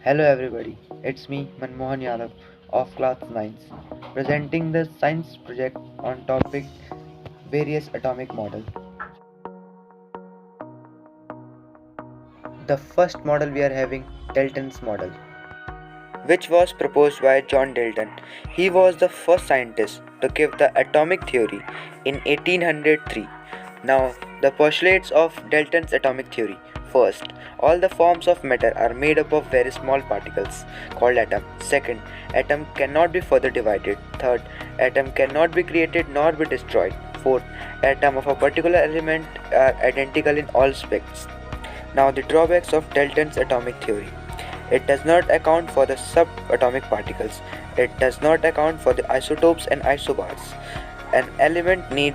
Hello everybody, it's me Manmohan Yadav of class 9 presenting the science project on topic various atomic model. The first model we are having Dalton's model, which was proposed by John Dalton. He was the first scientist to give the atomic theory in 1803. Now, the postulates of Dalton's atomic theory. First, all the forms of matter are made up of very small particles called atom. Second, atom cannot be further divided. Third, atom cannot be created nor be destroyed. Fourth, atom of a particular element are identical in all respects. Now, the drawbacks of Dalton's atomic theory. It does not account for the subatomic particles. It does not account for the isotopes and isobars. An element need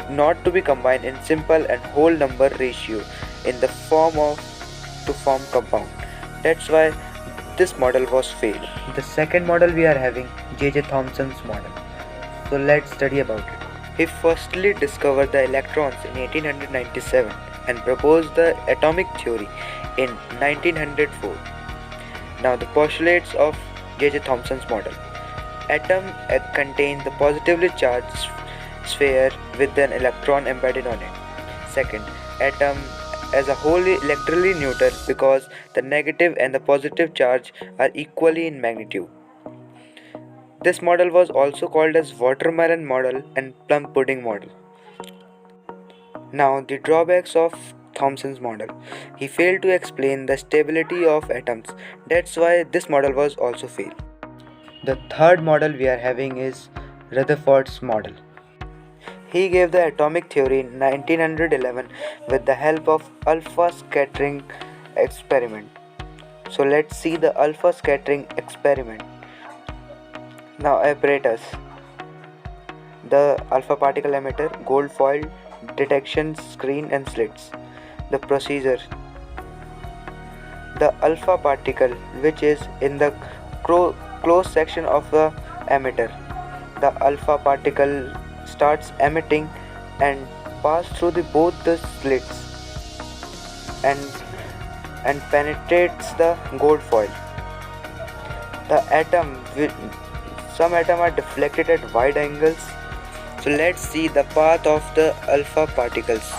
not to be combined in simple and whole number ratio in the form of to form compound. That's why this model was failed. The second model we are having J.J. Thomson's model. So let's study about it. He firstly discovered the electrons in 1897 and proposed the atomic theory in 1904. Now the postulates of J.J. Thomson's model. Atom contains the positively charged sphere with an electron embedded on it. Second, atom as a whole is electrically neutral because the negative and the positive charge are equally in magnitude. This model was also called as watermelon model and plum pudding model. Now the drawbacks of Thomson's model. He failed to explain the stability of atoms. That's why this model was also failed. The third model we are having is Rutherford's model. He gave the atomic theory in 1911 with the help of alpha scattering experiment. So let's see the alpha scattering experiment. Now apparatus. The alpha particle emitter, gold foil, detection screen and slits. The procedure. The alpha particle which is in the closed section of the emitter. The alpha particle starts emitting and pass through both the slits and penetrates the gold foil. The some atoms are deflected at wide angles. So let's see the path of the alpha particles.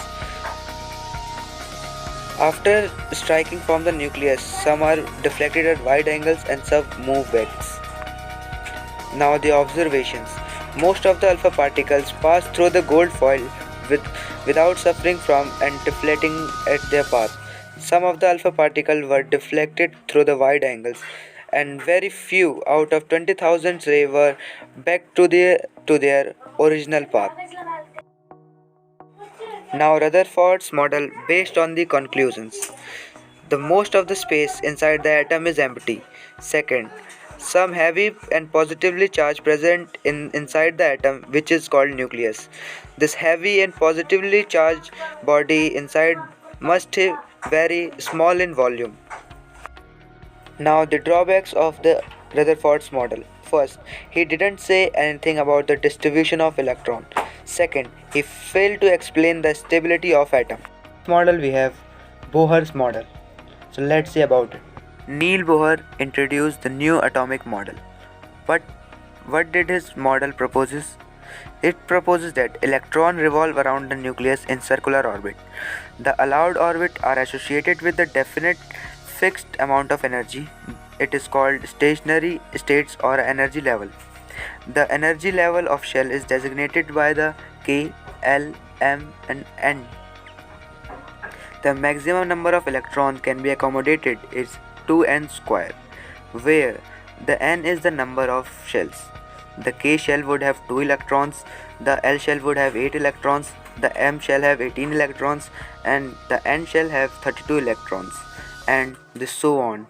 After striking from the nucleus, some are deflected at wide angles and some move back. Now the observations. Most of the alpha particles pass through the gold foil without suffering from and deflecting at their path. Some of the alpha particles were deflected through the wide angles, and very few out of 20,000 rays were back to their original path. Now Rutherford's model based on the conclusions. The most of the space inside the atom is empty. Second, some heavy and positively charged present inside the atom which is called nucleus. This heavy and positively charged body inside must be very small in volume. Now the drawbacks of the Rutherford's model. First, he didn't say anything about the distribution of electron. Second, he failed to explain the stability of atom. Model we have Bohr's model. So let's see about it. Neil Bohr introduced the new atomic model. But what did his model proposes? It proposes that electrons revolve around the nucleus in circular orbit. The allowed orbit are associated with a definite fixed amount of energy. It is called stationary states or energy level. The energy level of shell is designated by the K, L, M and N. The maximum number of electrons can be accommodated is 2n square, where the n is the number of shells. The K shell would have 2 electrons, the L shell would have 8 electrons, the M shell have 18 electrons and the N shell have 32 electrons, and so on.